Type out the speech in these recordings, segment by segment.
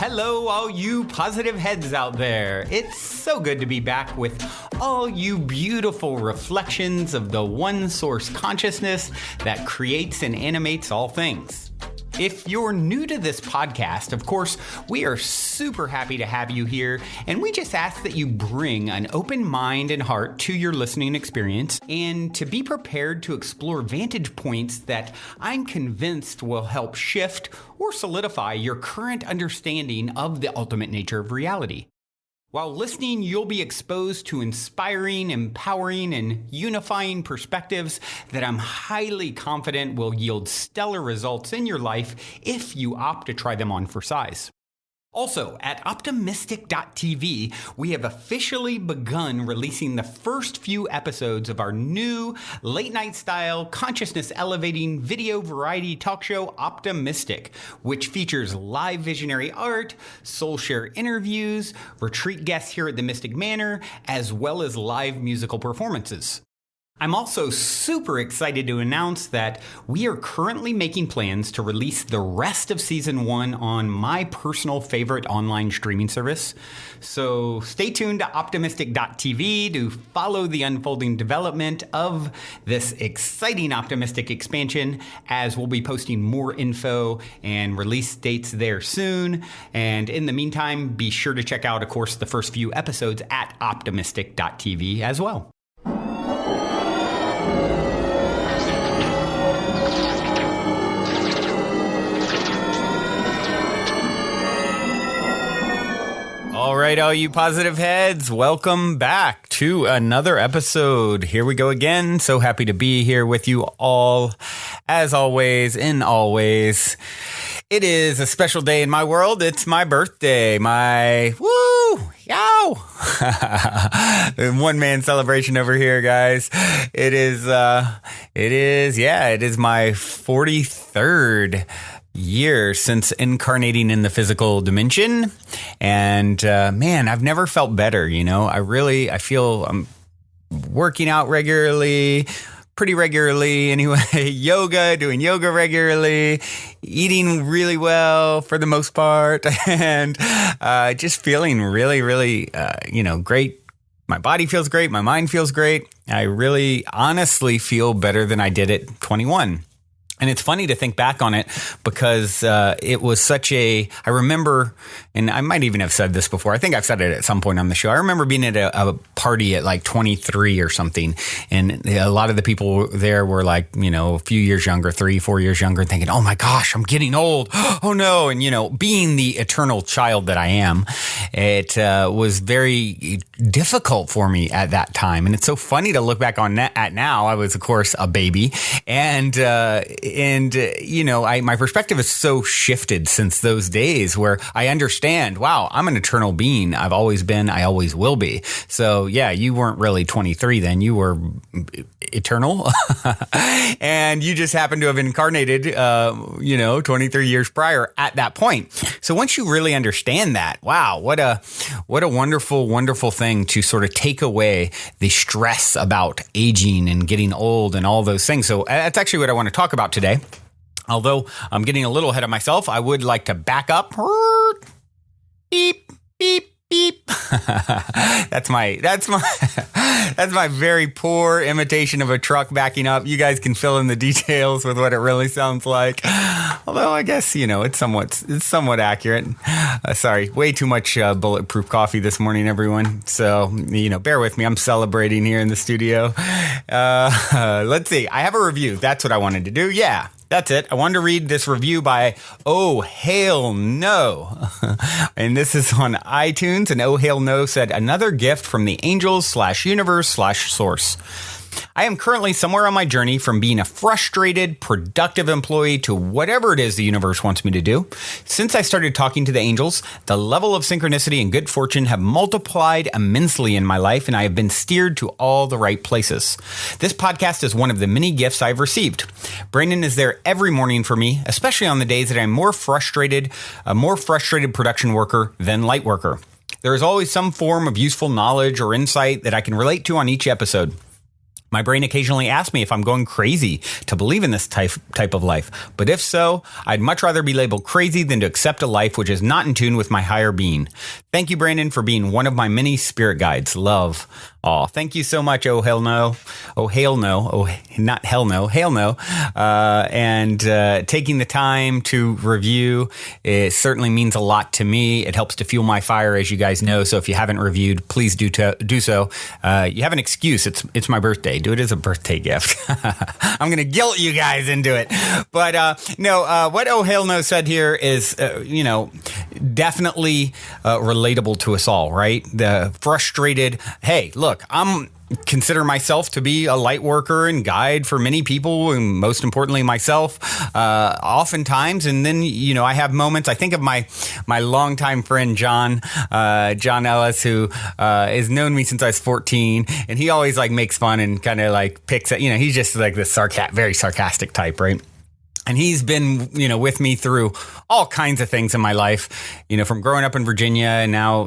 Hello, all you positive heads out there. It's so good to be back with all you beautiful reflections of the one source consciousness that creates and animates all things. If you're new to this podcast, of course, we are super happy to have you here, and we just ask that you bring an open mind and heart to your listening experience and to be prepared to explore vantage points that I'm convinced will help shift or solidify your current understanding of the ultimate nature of reality. While listening, you'll be exposed to inspiring, empowering, and unifying perspectives that I'm highly confident will yield stellar results in your life if you opt to try them on for size. Also, at optimistic.tv, we have officially begun releasing the first few episodes of our new late-night style, consciousness-elevating video variety talk show, Optimistic, which features live visionary art, soul share interviews, retreat guests here at the Mystic Manor, as well as live musical performances. I'm also super excited to announce that we are currently making plans to release the rest of Season 1 on my personal favorite online streaming service. So stay tuned to optimistic.tv to follow the unfolding development of this exciting Optimistic expansion, as we'll be posting more info and release dates there soon. And in the meantime, be sure to check out, of course, the first few episodes at optimistic.tv as well. All right, all you positive heads, welcome back to another episode. Here we go again. So happy to be here with you all, as always, in always. It is a special day in my world. It's my birthday, my yow one-man celebration over here, guys. It is my 43rd year since incarnating in the physical dimension. And man, I've never felt better. I feel I'm working out pretty regularly anyway, doing yoga regularly, eating really well for the most part, and just feeling really, really, great. My body feels great. My mind feels great. I really honestly feel better than I did at 21. And it's funny to think back on it because it was I remember, and I might even have said this before. I think I've said it at some point on the show. I remember being at a party at like 23 or something. And a lot of the people there were like, a few years younger, 3-4 years younger, and thinking, oh my gosh, I'm getting old. Oh no. And, being the eternal child that I am, it was very difficult for me at that time. And it's so funny to look back on at now. I was, of course, a baby. My perspective is so shifted since those days where I understand, wow, I'm an eternal being. I've always been, I always will be. So yeah, you weren't really 23 then, you were eternal. And you just happened to have incarnated, 23 years prior at that point. So once you really understand that, wow, what a wonderful, wonderful thing to sort of take away the stress about aging and getting old and all those things. So that's actually what I want to talk about today. Although I'm getting a little ahead of myself, I would like to back up. Beep, beep, beep. That's my very poor imitation of a truck backing up. You guys can fill in the details with what it really sounds like. Although I guess, it's somewhat accurate. Sorry, way too much bulletproof coffee this morning, everyone. So, bear with me. I'm celebrating here in the studio. Let's see. I have a review. That's what I wanted to do. Yeah. That's it. I wanted to read this review by Oh Hail No. And this is on iTunes. And Oh Hail No said, another gift from the angels /universe/source. I am currently somewhere on my journey from being a frustrated, productive employee to whatever it is the universe wants me to do. Since I started talking to the angels, the level of synchronicity and good fortune have multiplied immensely in my life, and I have been steered to all the right places. This podcast is one of the many gifts I've received. Brandon is there every morning for me, especially on the days that I'm a more frustrated production worker than light worker. There is always some form of useful knowledge or insight that I can relate to on each episode. My brain occasionally asks me if I'm going crazy to believe in this type of life. But if so, I'd much rather be labeled crazy than to accept a life which is not in tune with my higher being. Thank you, Brandon, for being one of my many spirit guides. Love. Oh, thank you so much. Oh, hell no. Oh, hail no. Oh, not hell no. Hail no. And taking the time to review, it certainly means a lot to me. It helps to fuel my fire, as you guys know. So if you haven't reviewed, please do so. You have an excuse. It's my birthday. Do it as a birthday gift. I'm going to guilt you guys into it. But what Oh, hell no said here is, definitely relatable to us all, right? The frustrated, hey, look, I'm consider myself to be a light worker and guide for many people, and most importantly myself, oftentimes. And then, I have moments. I think of my longtime friend John Ellis, who has known me since I was 14, and he always makes fun and kind of picks at, he's just this very sarcastic type, right? And he's been, with me through all kinds of things in my life, from growing up in Virginia and now,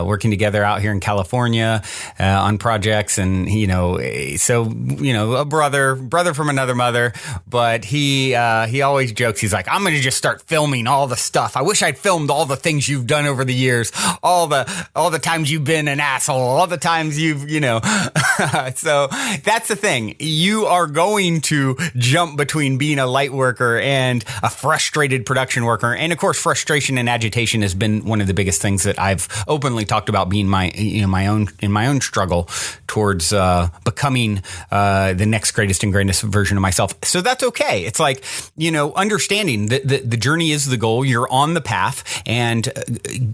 working together out here in California on projects. And, a brother from another mother. But he always jokes. He's like, I'm going to just start filming all the stuff. I wish I'd filmed all the things you've done over the years, all the times you've been an asshole, all the times you've, So that's the thing. You are going to jump between being a light worker and a frustrated production worker. And of course, frustration and agitation has been one of the biggest things that I've openly talked about being my own struggle towards becoming the next greatest and greatest version of myself. So that's okay. It's understanding that the journey is the goal. You're on the path, and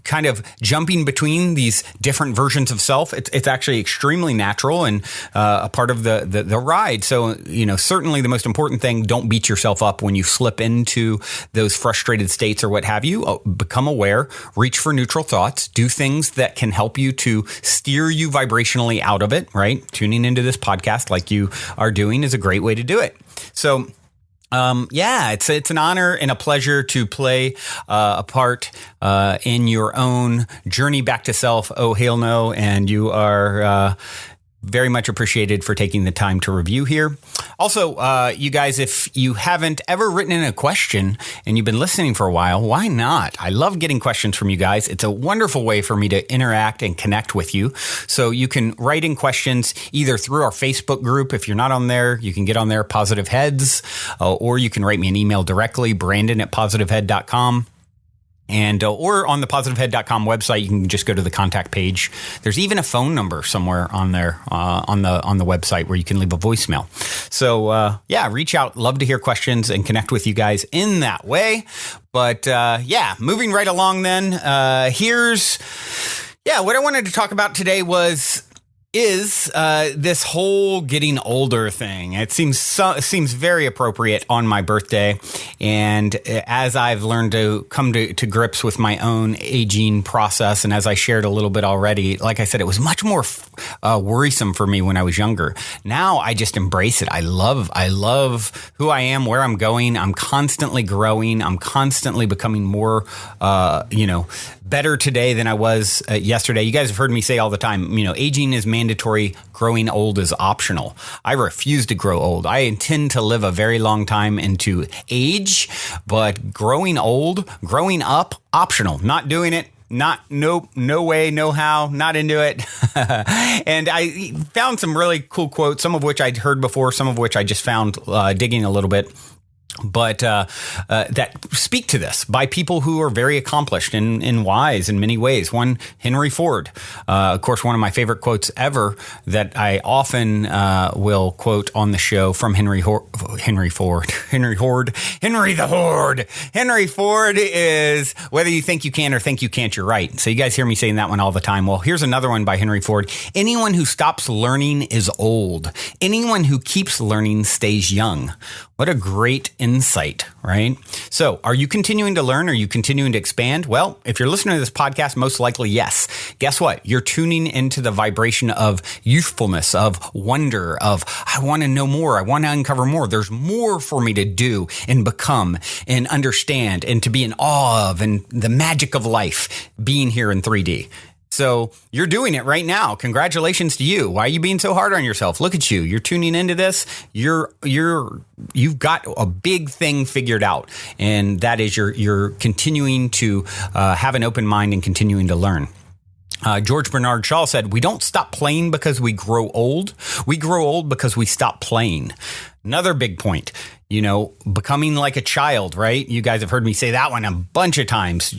kind of jumping between these different versions of self. It's actually extremely natural and a part of the ride. So, certainly the most important thing, don't beat yourself up when you slip into those frustrated states or what have you. Become aware, reach for neutral thoughts, do things that can help you to steer you vibrationally out of it, right? Tuning into this podcast like you are doing is a great way to do it. So, it's an honor and a pleasure to play a part in your own journey back to self. Oh, hail no. And you are very much appreciated for taking the time to review here. Also, you guys, if you haven't ever written in a question and you've been listening for a while, why not? I love getting questions from you guys. It's a wonderful way for me to interact and connect with you. So you can write in questions either through our Facebook group. If you're not on there, you can get on there, Positive Heads, or you can write me an email directly, brandon@positivehead.com. And or on the positivehead.com website, you can just go to the contact page. There's even a phone number somewhere on there on the website where you can leave a voicemail. So reach out. Love to hear questions and connect with you guys in that way. But moving right along then. Here's what I wanted to talk about today is this whole getting older thing. It seems very appropriate on my birthday. And as I've learned to come to grips with my own aging process, and as I shared a little bit already, like I said, it was much more worrisome for me when I was younger. Now I just embrace it. I love who I am, where I'm going. I'm constantly growing. I'm constantly becoming more, better today than I was yesterday. You guys have heard me say all the time, aging is mandatory, growing old is optional. I refuse to grow old. I intend to live a very long time into age, but growing up, optional. Not doing it. No way, no how, not into it. And I found some really cool quotes, some of which I'd heard before, some of which I just found digging a little bit. But that speak to this by people who are very accomplished and wise in many ways. One, Henry Ford, of course, one of my favorite quotes ever that I often will quote on the show from Henry Ford is, whether you think you can or think you can't, you're right. So you guys hear me saying that one all the time. Well, here's another one by Henry Ford. Anyone who stops learning is old. Anyone who keeps learning stays young. What a great insight, right? So are you continuing to learn? Are you continuing to expand? Well, if you're listening to this podcast, most likely, yes. Guess what? You're tuning into the vibration of youthfulness, of wonder, of I want to know more. I want to uncover more. There's more for me to do and become and understand and to be in awe of, and the magic of life being here in 3D. So you're doing it right now. Congratulations to you. Why are you being so hard on yourself? Look at you. You're tuning into this. You've got a big thing figured out, and that is you're continuing to have an open mind and continuing to learn. George Bernard Shaw said, "We don't stop playing because we grow old. We grow old because we stop playing." Another big point, becoming like a child, right? You guys have heard me say that one a bunch of times,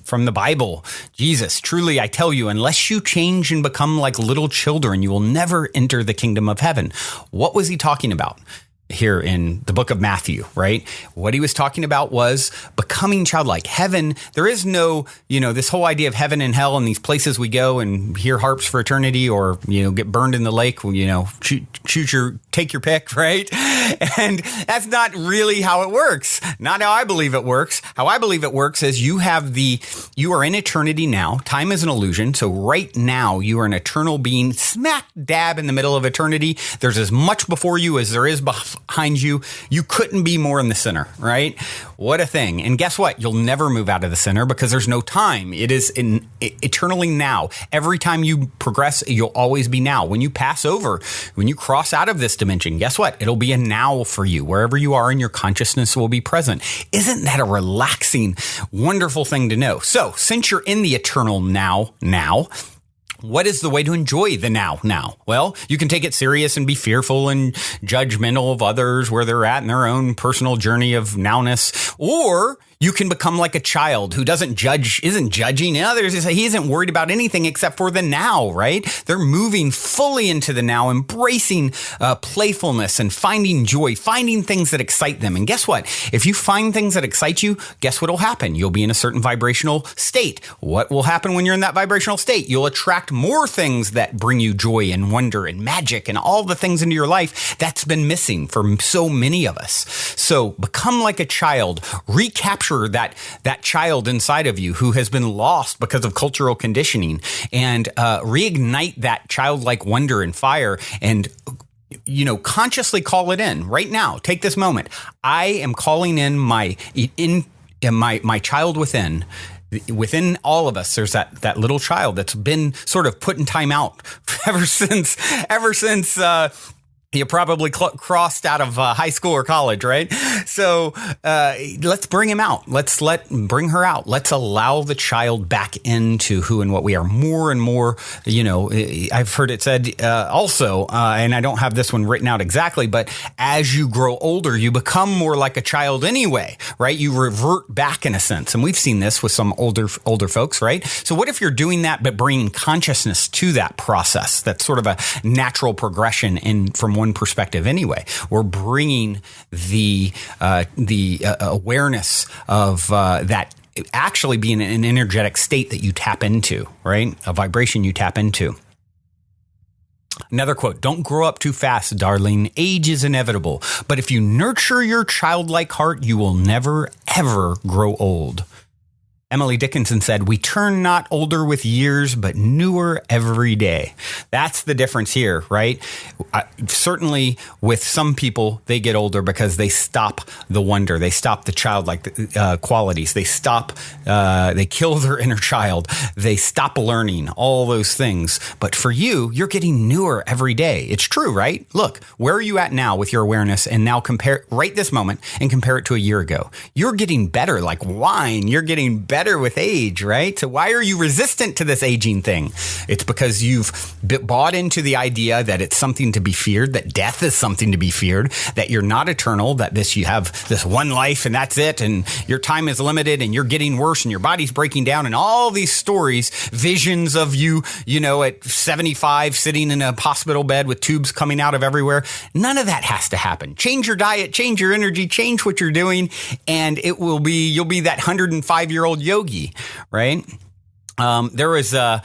from the Bible. Jesus, truly, I tell you, unless you change and become like little children, you will never enter the kingdom of heaven. What was he talking about here in the book of Matthew, right? What he was talking about was becoming childlike. Heaven, there is no, this whole idea of heaven and hell and these places we go and hear harps for eternity or, get burned in the lake, take your pick, right? And that's not really how it works. Not how I believe it works. How I believe it works is you are in eternity now. Time is an illusion. So right now you are an eternal being smack dab in the middle of eternity. There's as much before you as there is behind you. You couldn't be more in the center, right? What a thing. And guess what? You'll never move out of the center because there's no time. It is eternally now. Every time you progress, you'll always be now. When you pass over, when you cross out of this dimension, guess what? It'll be a now for you. Wherever you are in your consciousness will be present. Isn't that a relaxing, wonderful thing to know? So since you're in the eternal now, what is the way to enjoy the now? Well, you can take it serious and be fearful and judgmental of others where they're at in their own personal journey of nowness, or you can become like a child who isn't judging others. He isn't worried about anything except for the now, right? They're moving fully into the now, embracing playfulness and finding joy, finding things that excite them. And guess what? If you find things that excite you, guess what will happen? You'll be in a certain vibrational state. What will happen when you're in that vibrational state? You'll attract more things that bring you joy and wonder and magic and all the things into your life that's been missing for so many of us. So become like a child, recapture that child inside of you who has been lost because of cultural conditioning, and reignite that childlike wonder and fire, and consciously call it in right now. Take this moment. I am calling in my child within. Within all of us, there's that little child that's been sort of put in time out ever since you probably crossed out of high school or college, right? So let's bring him out. Bring her out. Let's allow the child back into who and what we are more and more. I've heard it said also, and I don't have this one written out exactly, but as you grow older, you become more like a child anyway, right? You revert back in a sense. And we've seen this with some older folks, right? So what if you're doing that, but bringing consciousness to that process? That's sort of a natural progression from one perspective anyway. We're bringing the awareness of that actually being an energetic state that you tap into, right? A vibration you tap into. Another quote, "Don't grow up too fast, darling. Age is inevitable. But if you nurture your childlike heart, you will never, ever grow old." Emily Dickinson said, "We turn not older with years, but newer every day." That's the difference here, right? Certainly with some people, they get older because they stop the wonder. They stop the childlike qualities. They kill their inner child. They stop learning, all those things. But for you, you're getting newer every day. It's true, right? Look, where are you at now with your awareness? And now compare right this moment and compare it to a year ago. You're getting better like wine. You're getting better with age, right? So why are you resistant to this aging thing? It's because you've bought into the idea that it's something to be feared, that death is something to be feared, that you're not eternal, that you have this one life and that's it, and your time is limited and you're getting worse and your body's breaking down, and all these stories, visions of you, at 75 sitting in a hospital bed with tubes coming out of everywhere. None of that has to happen. Change your diet, change your energy, change what you're doing, and you'll be that 105-year-old yogi, right? There's a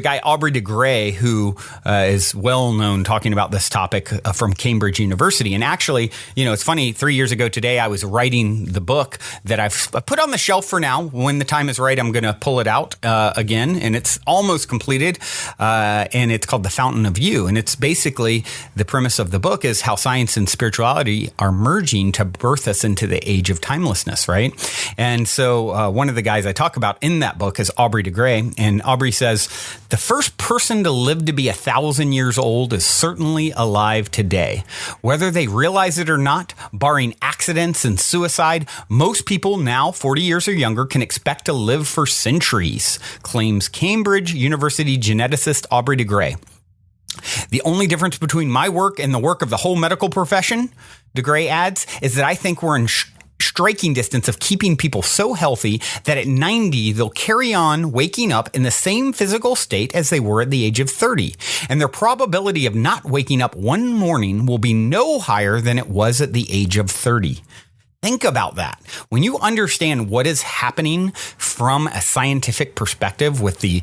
guy, Aubrey de Grey, who is well known talking about this topic from Cambridge University. And actually, it's funny, 3 years ago today, I was writing the book that I've put on the shelf for now. When the time is right, I'm going to pull it out again. And it's almost completed. And it's called The Fountain of You. And it's basically the premise of the book is how science and spirituality are merging to birth us into the age of timelessness, right? And so one of the guys I talk about in that book is Aubrey de Grey. Aubrey, and Aubrey says, the first person to live to be 1,000 years old is certainly alive today. Whether they realize it or not, barring accidents and suicide, most people now 40 years or younger can expect to live for centuries, claims Cambridge University geneticist Aubrey de Grey. The only difference between my work and the work of the whole medical profession, de Grey adds, is that I think we're in striking distance of keeping people so healthy that at 90, they'll carry on waking up in the same physical state as they were at the age of 30. And their probability of not waking up one morning will be no higher than it was at the age of 30. Think about that. When you understand what is happening from a scientific perspective with the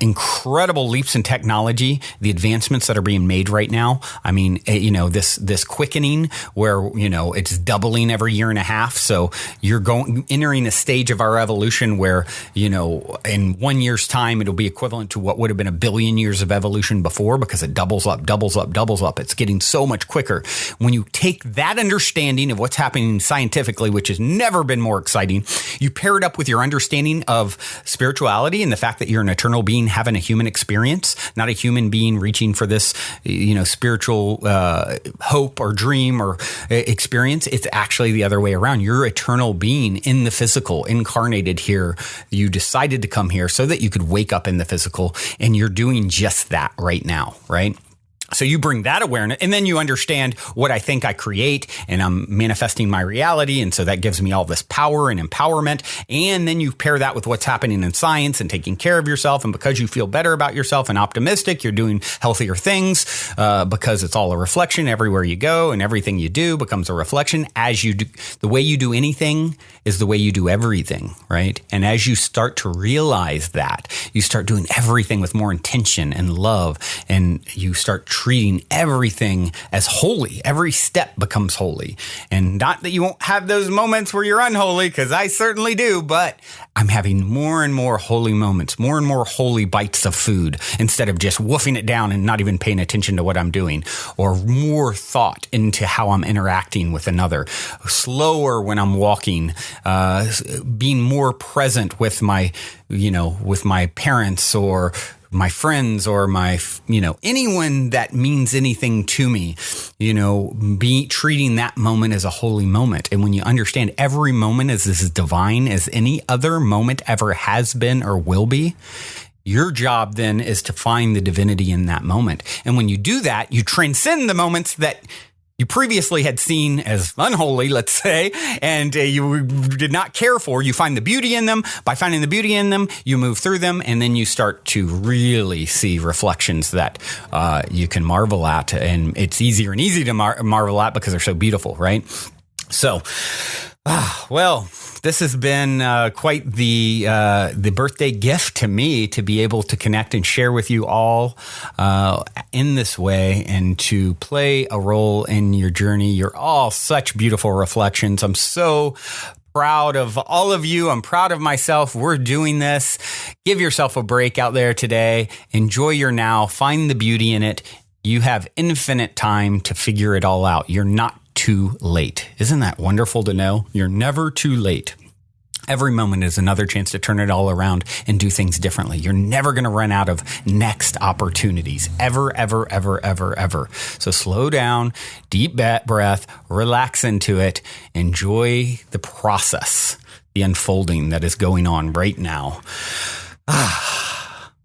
incredible leaps in technology, the advancements that are being made right now. I mean, this quickening where, it's doubling every year and a half. So you're entering a stage of our evolution where, in 1 year's time, it'll be equivalent to what would have been 1 billion years of evolution before, because it doubles up. It's getting so much quicker. When you take that understanding of what's happening scientifically, which has never been more exciting, you pair it up with your understanding of spirituality and the fact that you're an eternal being having a human experience, not a human being reaching for this, spiritual hope or dream or experience. It's actually the other way around. You're eternal being in the physical, incarnated here. You decided to come here so that you could wake up in the physical, and you're doing just that right now, right? So you bring that awareness, and then you understand what I think I create, and I'm manifesting my reality. And so that gives me all this power and empowerment. And then you pair that with what's happening in science and taking care of yourself. And because you feel better about yourself and optimistic, you're doing healthier things, because it's all a reflection everywhere you go, and everything you do becomes a reflection. As you do, the way you do anything is the way you do everything, right? And as you start to realize that, you start doing everything with more intention and love, and you start treating everything as holy. Every step becomes holy. And not that you won't have those moments where you're unholy, because I certainly do, but I'm having more and more holy moments, more and more holy bites of food, instead of just woofing it down and not even paying attention to what I'm doing, or more thought into how I'm interacting with another, slower when I'm walking, being more present with my parents, or my friends, or anyone that means anything to me, treating that moment as a holy moment. And when you understand every moment is as divine as any other moment ever has been or will be, your job then is to find the divinity in that moment. And when you do that, you transcend the moments that you previously had seen as unholy, let's say, and you did not care for. You find the beauty in them. By finding the beauty in them, you move through them, and then you start to really see reflections that you can marvel at. And it's easier and easy to marvel at because they're so beautiful, right? So, well, this has been quite the birthday gift to me, to be able to connect and share with you all in this way, and to play a role in your journey. You're all such beautiful reflections. I'm so proud of all of you. I'm proud of myself. We're doing this. Give yourself a break out there today. Enjoy your now. Find the beauty in it. You have infinite time to figure it all out. You're not too late. Isn't that wonderful to know? You're never too late. Every moment is another chance to turn it all around and do things differently. You're never going to run out of next opportunities. Ever, ever, ever, ever, ever. So slow down, deep breath, relax into it. Enjoy the process, the unfolding that is going on right now.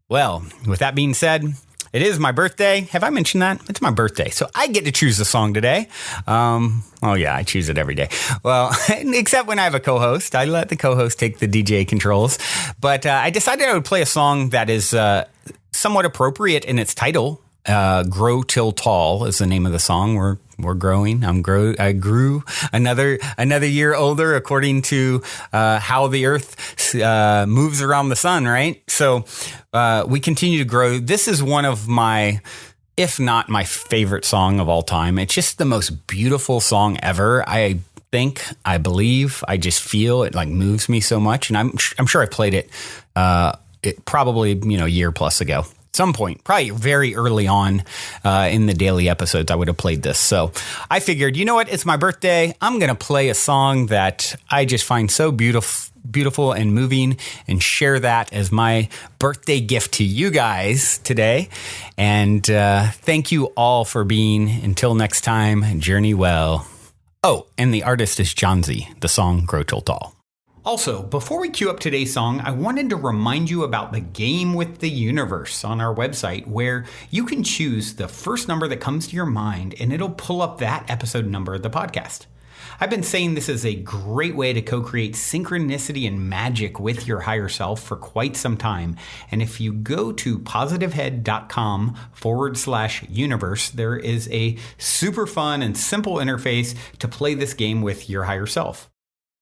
Well, with that being said, it is my birthday. Have I mentioned that? It's my birthday. So I get to choose the song today. Oh, yeah, I choose it every day. Well, except when I have a co-host. I let the co-host take the DJ controls. But I decided I would play a song that is somewhat appropriate in its title. Grow Till Tall is the name of the song. We're growing. I grew another year older, according to how the earth moves around the sun, right? So we continue to grow. This is one of my, if not my favorite song of all time. It's just the most beautiful song ever. I believe, I just feel it like moves me so much. And I'm sure I played it, probably, a year plus ago. some point, probably very early on in the daily episodes, I would have played this. So I figured, you know what? It's my birthday. I'm going to play a song that I just find so beautiful and moving and share that as my birthday gift to you guys today. And thank you all for being. Until next time, journey well. Oh, and the artist is Johnsy, the song Grow Tall. Also, before we cue up today's song, I wanted to remind you about the game with the universe on our website, where you can choose the first number that comes to your mind and it'll pull up that episode number of the podcast. I've been saying this is a great way to co-create synchronicity and magic with your higher self for quite some time. And if you go to positivehead.com/universe, there is a super fun and simple interface to play this game with your higher self.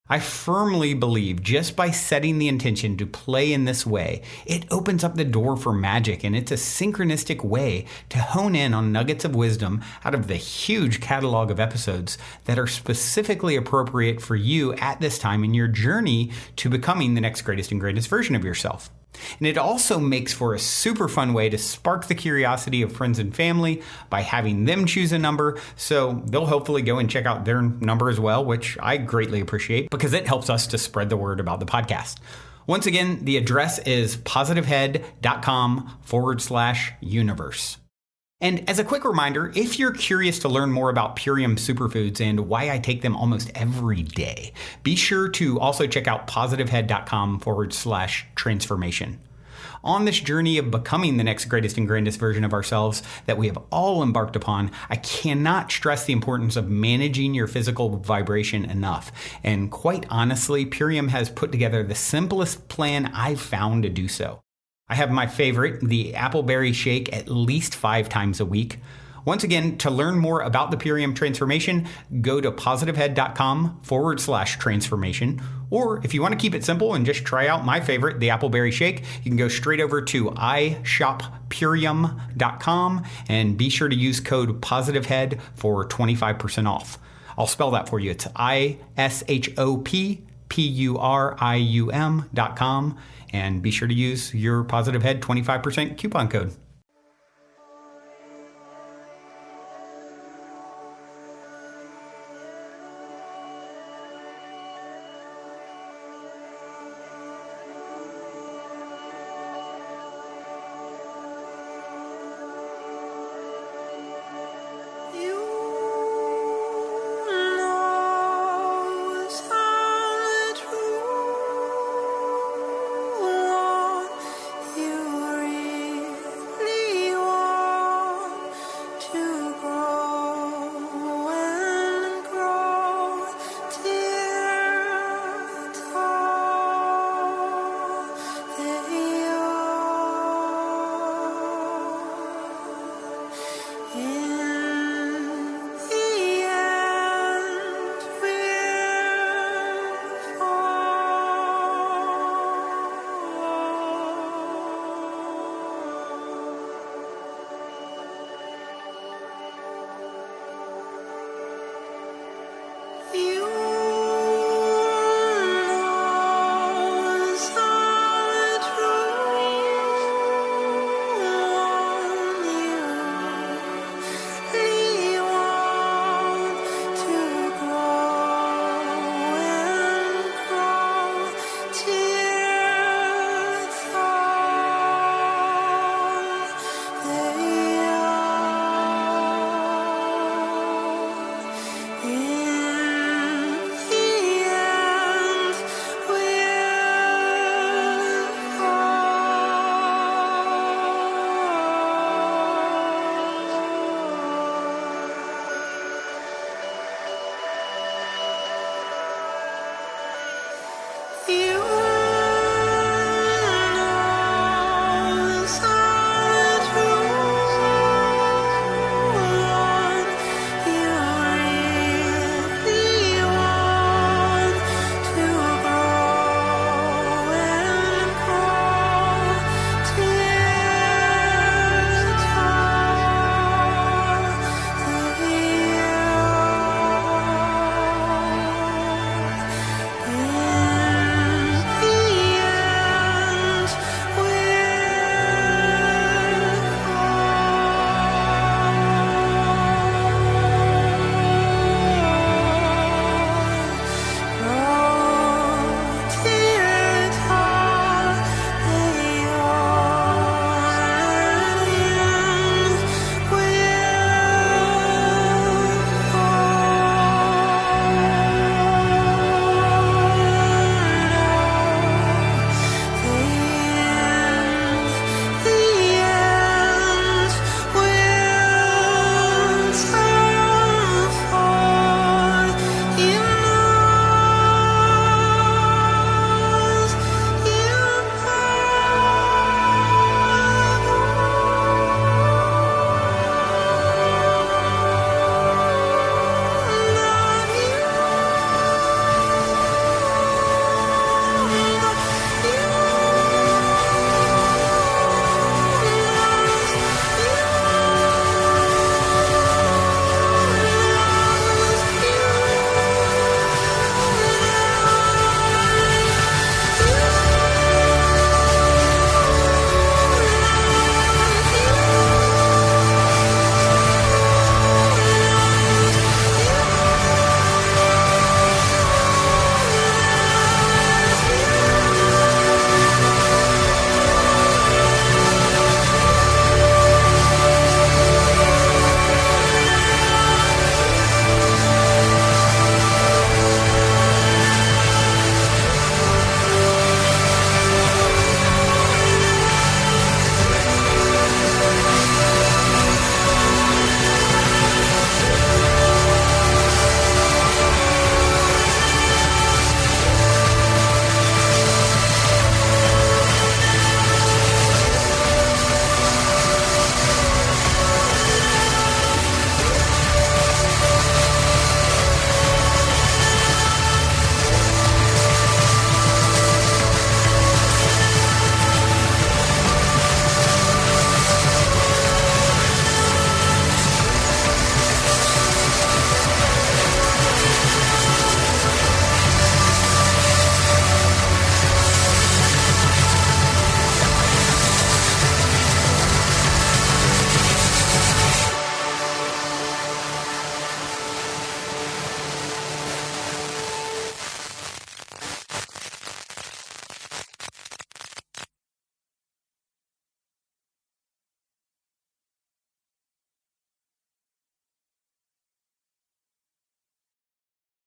I firmly believe just by setting the intention to play in this way, it opens up the door for magic, and it's a synchronistic way to hone in on nuggets of wisdom out of the huge catalog of episodes that are specifically appropriate for you at this time in your journey to becoming the next greatest and greatest version of yourself. And it also makes for a super fun way to spark the curiosity of friends and family by having them choose a number, so they'll hopefully go and check out their number as well, which I greatly appreciate because it helps us to spread the word about the podcast. Once again, the address is positivehead.com/universe. And as a quick reminder, if you're curious to learn more about Purium superfoods and why I take them almost every day, be sure to also check out positivehead.com/transformation. On this journey of becoming the next greatest and grandest version of ourselves that we have all embarked upon, I cannot stress the importance of managing your physical vibration enough. And quite honestly, Purium has put together the simplest plan I've found to do so. I have my favorite, the appleberry shake, at least 5 times a week. Once again, to learn more about the Purium transformation, go to positivehead.com/transformation. Or if you want to keep it simple and just try out my favorite, the appleberry shake, you can go straight over to ishoppurium.com and be sure to use code positivehead for 25% off. I'll spell that for you. It's ishoppurium.com. And be sure to use your Positive Head 25% coupon code.